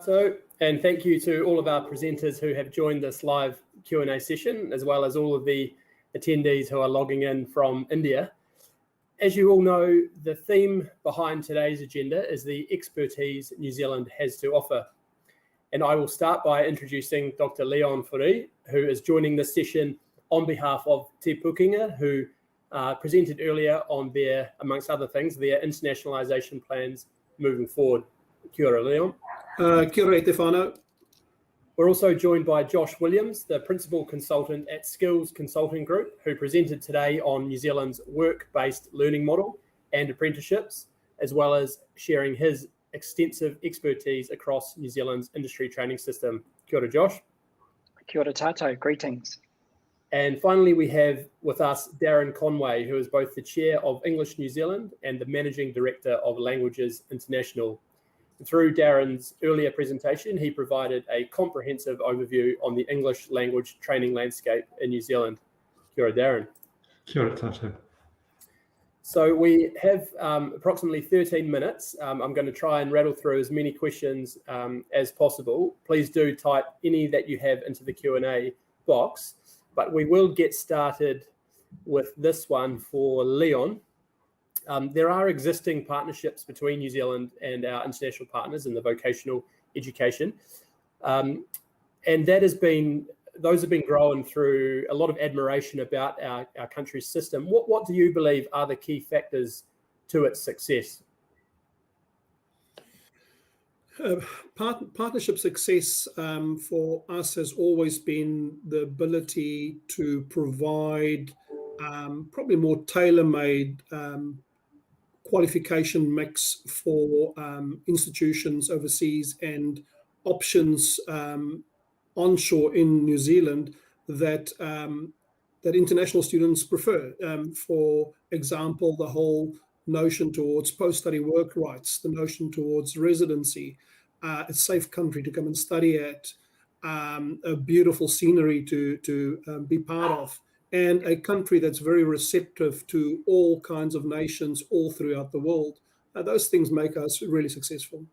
And thank you to all of our presenters who have joined this live Q&A session, as well as all of the attendees who are logging in from India. As you all know, the theme behind today's agenda is the expertise New Zealand has to offer. And I will start by introducing Dr. Leon Furi, who is joining this session on behalf of Te Pukenga, who presented earlier on their, amongst other things, their internationalisation plans moving forward. Kia ora, Leon. Kia ora, Stefano. We're also joined by Josh Williams, the Principal Consultant at Skills Consulting Group, who presented today on New Zealand's work-based learning model and apprenticeships, as well as sharing his extensive expertise across New Zealand's industry training system. Kia ora, Josh. Kia ora tatou, greetings. And finally, we have with us Darren Conway, who is both the Chair of English New Zealand and the Managing Director of Languages International. Through Darren's earlier presentation, he provided a comprehensive overview on the English language training landscape in New Zealand. Kia ora, Darren. Kia ora, Tato. So we have approximately 13 minutes. I'm going to try and rattle through as many questions as possible. Please do type any that you have into the Q&A box, but we will get started with this one for Leon. There are existing partnerships between New Zealand and our international partners in the vocational education. And those have been growing through a lot of admiration about our country's system. What do you believe are the key factors to its success? Partnership success for us has always been the ability to provide probably more tailor-made qualification mix for institutions overseas and options onshore in New Zealand that international students prefer. For example, the whole notion towards post-study work rights, the notion towards residency, a safe country to come and study at, a beautiful scenery to be part of, and a country that's very receptive to all kinds of nations all throughout the world. Those things make us really successful.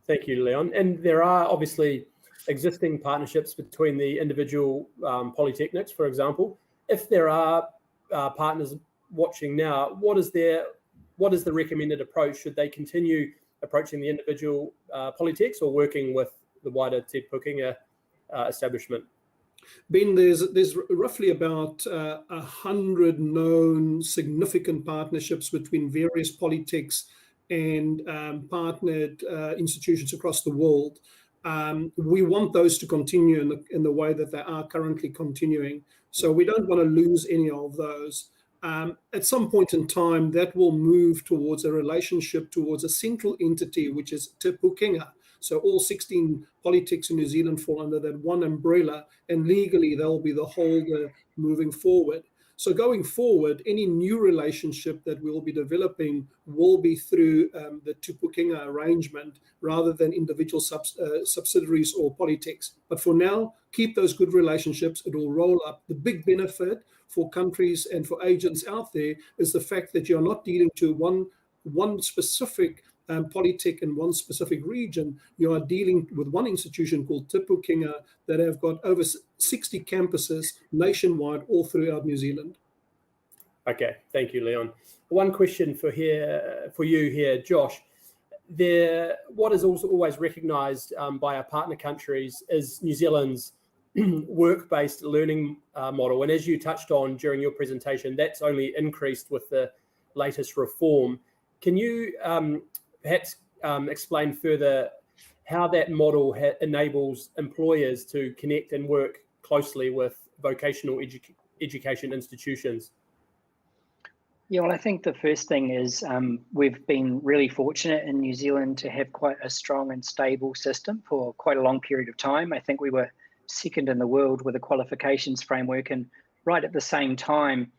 Thank you, Leon. And there are obviously existing partnerships between the individual polytechnics, for example. If there are partners watching now, what is the recommended approach? Should they continue approaching the individual polytechs or working with the wider Te Pukenga establishment? Ben, there's roughly about 100 known significant partnerships between various polytechs and partnered institutions across the world. We want those to continue in the way that they are currently continuing. So we don't want to lose any of those. At some point in time, that will move towards a relationship towards a central entity, which is Te Pukenga. So all 16 polytechs in New Zealand fall under that one umbrella, and legally they'll be the holder moving forward. So going forward, any new relationship that we'll be developing will be through the Te Pukenga arrangement rather than individual subsidiaries or polytechs. But for now, keep those good relationships. It will roll up. The big benefit for countries and for agents out there is the fact that you're not dealing to one specific polytech in one specific region. You are dealing with one institution called Te Pukenga that have got over 60 campuses nationwide all throughout New Zealand. Okay, thank you, Leon. One question for you here, Josh. What is also always recognised by our partner countries is New Zealand's work-based learning model. And as you touched on during your presentation, that's only increased with the latest reform. Can you perhaps explain further how that model enables employers to connect and work closely with vocational education institutions? Yeah, well, I think the first thing is we've been really fortunate in New Zealand to have quite a strong and stable system for quite a long period of time. I think we were second in the world with a qualifications framework, and right at the same time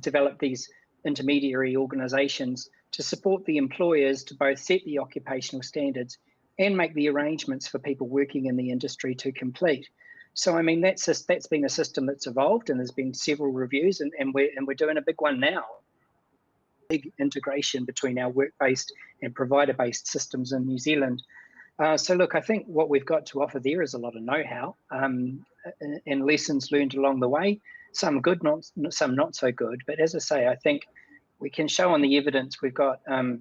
developed these intermediary organisations to support the employers to both set the occupational standards and make the arrangements for people working in the industry to complete. So, I mean, that's been a system that's evolved, and there's been several reviews, and we're doing a big one now. Big integration between our work-based and provider-based systems in New Zealand. So look, I think what we've got to offer there is a lot of know-how and lessons learned along the way. Some good, some not so good. But as I say, I think we can show on the evidence we've got a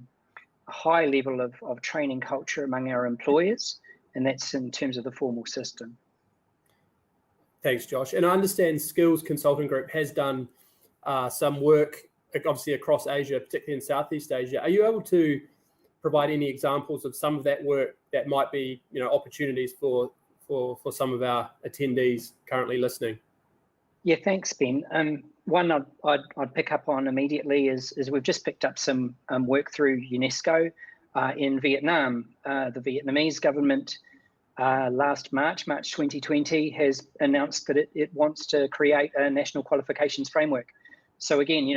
high level of training culture among our employers, and that's in terms of the formal system. Thanks, Josh. And I understand Skills Consulting Group has done some work, obviously across Asia, particularly in Southeast Asia. Are you able to provide any examples of some of that work that might be, opportunities for some of our attendees currently listening? Yeah, thanks, Ben. One I'd pick up on immediately is we've just picked up some work through UNESCO in Vietnam. The Vietnamese government last March 2020, has announced that it wants to create a national qualifications framework. So again,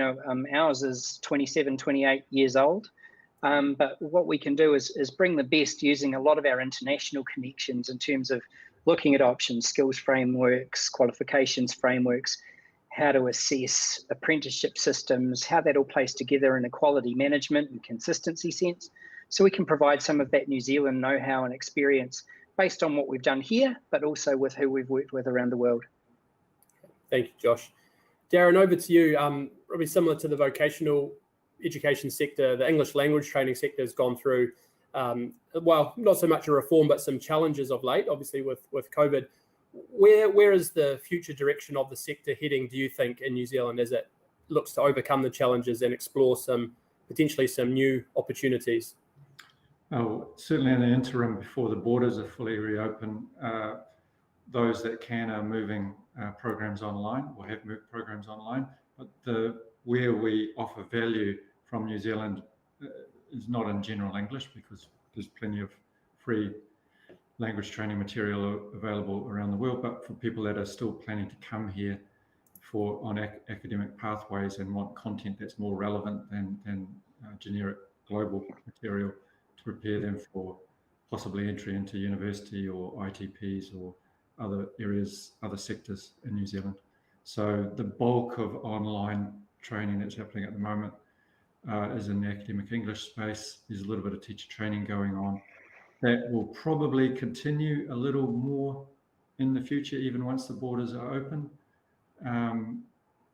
ours is 27, 28 years old. But what we can do is bring the best using a lot of our international connections in terms of looking at options, skills frameworks, qualifications frameworks, how to assess apprenticeship systems, how that all plays together in a quality management and consistency sense. So we can provide some of that New Zealand know-how and experience based on what we've done here, but also with who we've worked with around the world. Thank you, Josh. Darren, over to you. Probably similar to the vocational education sector, the English language training sector has gone through, well, not so much a reform, but some challenges of late, obviously with COVID. Where is the future direction of the sector heading, do you think, in New Zealand as it looks to overcome the challenges and explore potentially some new opportunities? Oh, certainly in the interim, before the borders are fully reopened, those that can are moving programs online or have moved programs online. But where we offer value from New Zealand is not in general English, because there's plenty of free language training material available around the world. But for people that are still planning to come here on academic pathways and want content that's more relevant than generic global material, to prepare them for possibly entry into university or ITPs or other areas, other sectors in New Zealand. So the bulk of online training that's happening at the moment is in the academic English space. There's a little bit of teacher training going on. That will probably continue a little more in the future, even once the borders are open.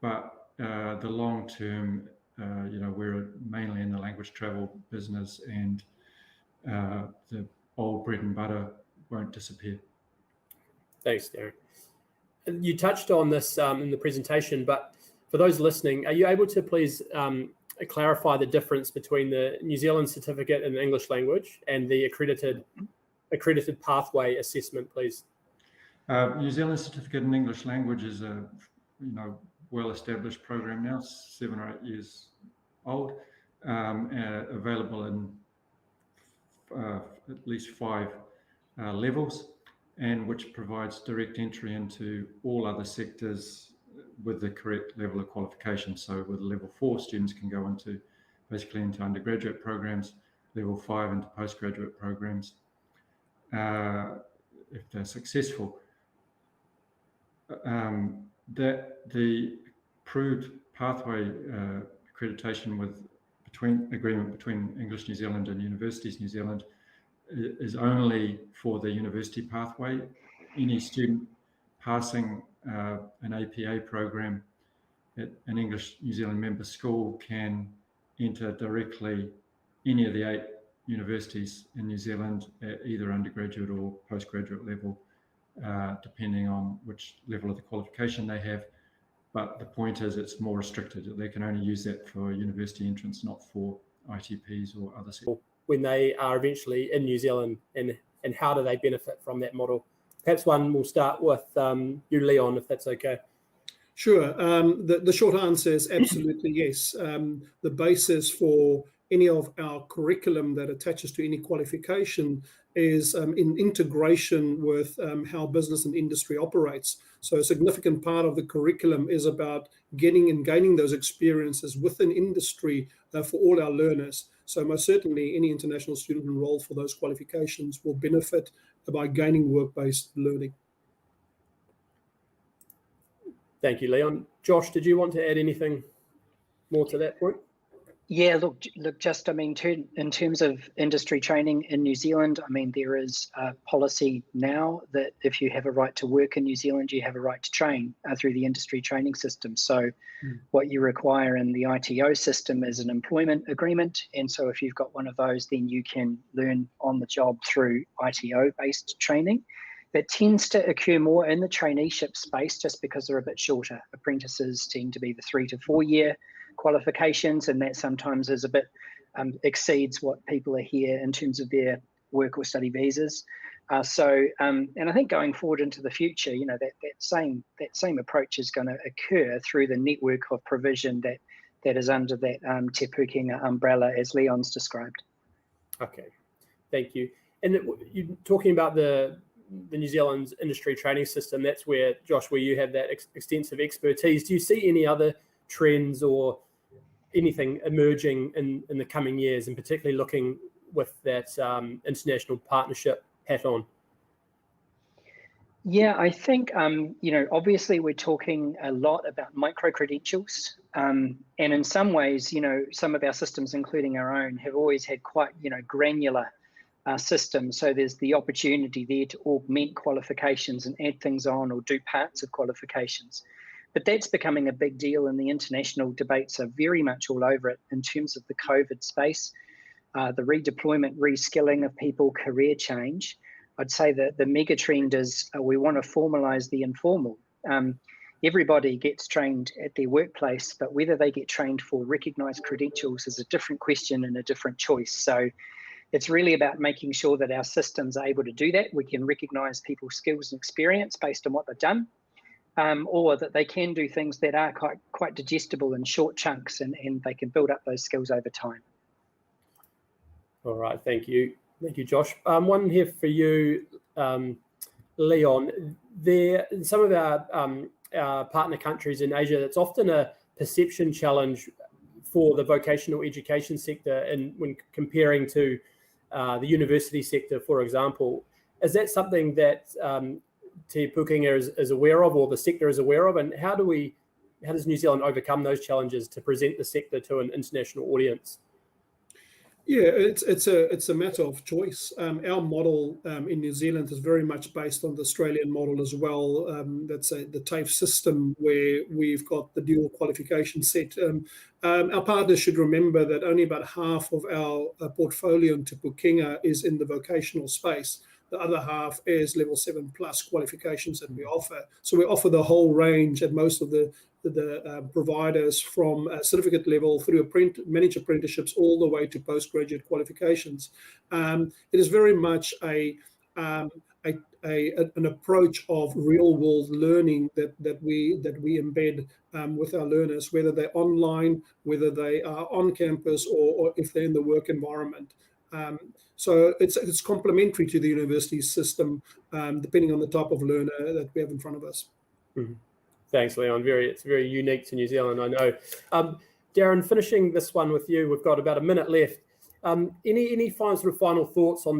But the long term, we're mainly in the language travel business, and the old bread and butter won't disappear. Thanks, Darren. You touched on this in the presentation, but for those listening, are you able to please clarify the difference between the New Zealand certificate in the English language and the accredited pathway assessment, please? New Zealand certificate in English language is a well-established program now, 7 or 8 years old, available in at least 5 levels, and which provides direct entry into all other sectors with the correct level of qualification. So with level 4, students can go into undergraduate programs, level 5 into postgraduate programs if they're successful. That the approved pathway accreditation agreement between English New Zealand and Universities New Zealand is only for the university pathway. Any student passing an APA program at an English New Zealand member school can enter directly any of the 8 universities in New Zealand at either undergraduate or postgraduate level, depending on which level of the qualification they have. But the point is, it's more restricted. They can only use that for university entrance, not for ITPs or other sectors. When they are eventually in New Zealand, and how do they benefit from that model? Perhaps we'll start with you, Leon, if that's okay. Sure. The short answer is absolutely yes. The basis for any of our curriculum that attaches to any qualification is in integration with how business and industry operates. So a significant part of the curriculum is about getting and gaining those experiences within industry for all our learners. So most certainly any international student enrolled for those qualifications will benefit by gaining work-based learning. Thank you, Leon. Josh, did you want to add anything more to that point? Yeah, look, just, I mean, in terms of industry training in New Zealand, I mean, there is a policy now that if you have a right to work in New Zealand, you have a right to train through the industry training system. So what you require in the ITO system is an employment agreement. And so if you've got one of those, then you can learn on the job through ITO-based training. That tends to occur more in the traineeship space just because they're a bit shorter. Apprentices tend to be the 3 to 4 year qualifications, and that sometimes is a bit exceeds what people are here in terms of their work or study visas. And I think going forward into the future, you know, that same approach is going to occur through the network of provision that is under that Te Pukenga umbrella, as Leon's described. Okay, thank you. And you're talking about the New Zealand's industry training system. That's where, Josh, where you have that extensive expertise. Do you see any other trends or anything emerging in the coming years, and particularly looking with that international partnership hat on? Yeah, I think, you know, obviously we're talking a lot about micro-credentials. And in some ways, you know, some of our systems, including our own, have always had quite, you know, granular systems. So there's the opportunity there to augment qualifications and add things on or do parts of qualifications. But that's becoming a big deal, and the international debates are very much all over it in terms of the COVID space, the redeployment, reskilling of people, career change. I'd say that the mega trend is we want to formalize the informal. Everybody gets trained at their workplace, but whether they get trained for recognized credentials is a different question and a different choice. So it's really about making sure that our systems are able to do that. We can recognize people's skills and experience based on what they've done. Or that they can do things that are quite digestible in short chunks, and they can build up those skills over time. All right, thank you, Josh. One here for you, Leon. There, in some of our partner countries in Asia, it's often a perception challenge for the vocational education sector, and when comparing to the university sector, for example. Is that something that Te Pukenga is aware of, or the sector is aware of, and how does New Zealand overcome those challenges to present the sector to an international audience? Yeah, it's a matter of choice. Our model in New Zealand is very much based on the Australian model as well. That's the TAFE system, where we've got the dual qualification set. Our partners should remember that only about half of our portfolio in Te Pukenga is in the vocational space. The other half is level 7 plus qualifications that we offer. So we offer the whole range, and most of the providers from certificate level through managed apprenticeships all the way to postgraduate qualifications. It is very much an approach of real world learning that we embed with our learners, whether they're online, whether they are on campus, or if they're in the work environment. So it's complementary to the university system, depending on the type of learner that we have in front of us. Mm-hmm. Thanks, Leon. It's very unique to New Zealand, I know. Darren, finishing this one with you, we've got about a minute left. Any final thoughts on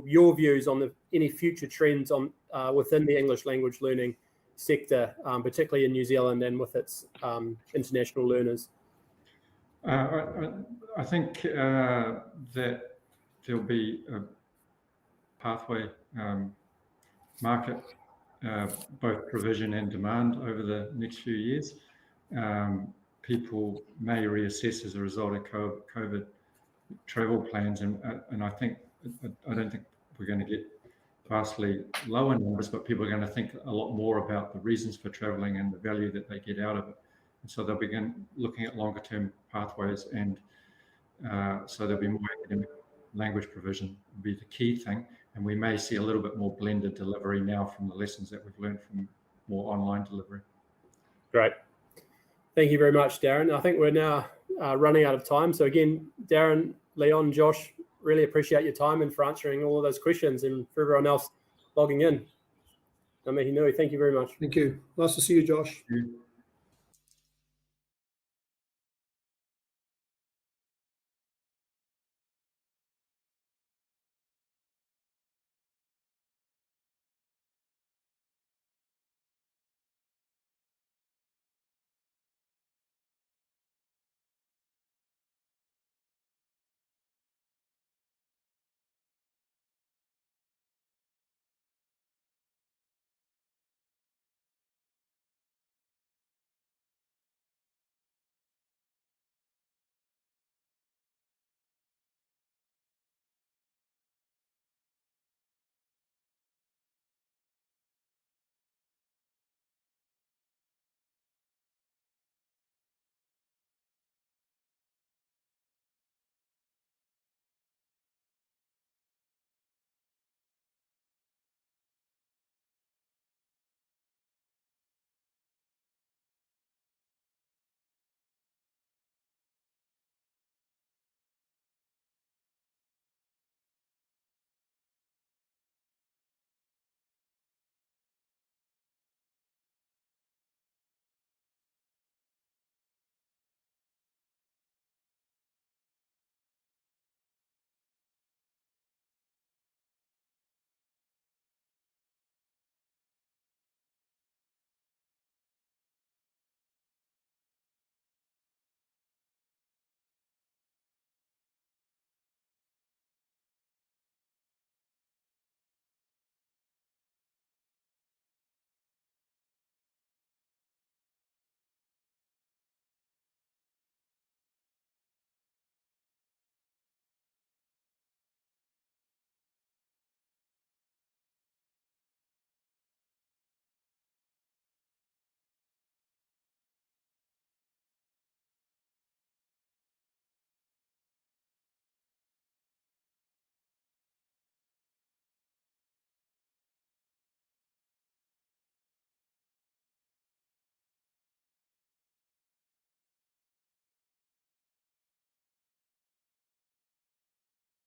your views on any future trends on within the English language learning sector, particularly in New Zealand and with its international learners? I think that there'll be a pathway market, both provision and demand over the next few years. People may reassess as a result of COVID travel plans, and I don't think we're going to get vastly lower numbers, but people are going to think a lot more about the reasons for traveling and the value that they get out of it. And so they'll begin looking at longer term pathways, and so there'll be more academic language provision will be the key thing. And we may see a little bit more blended delivery now from the lessons that we've learned from more online delivery. Great. Thank you very much, Darren. I think we're now running out of time. So again, Darren, Leon, Josh, really appreciate your time and for answering all of those questions, and for everyone else logging in. Ngā mihi nui, thank you very much. Thank you. Nice to see you, Josh. Thank you.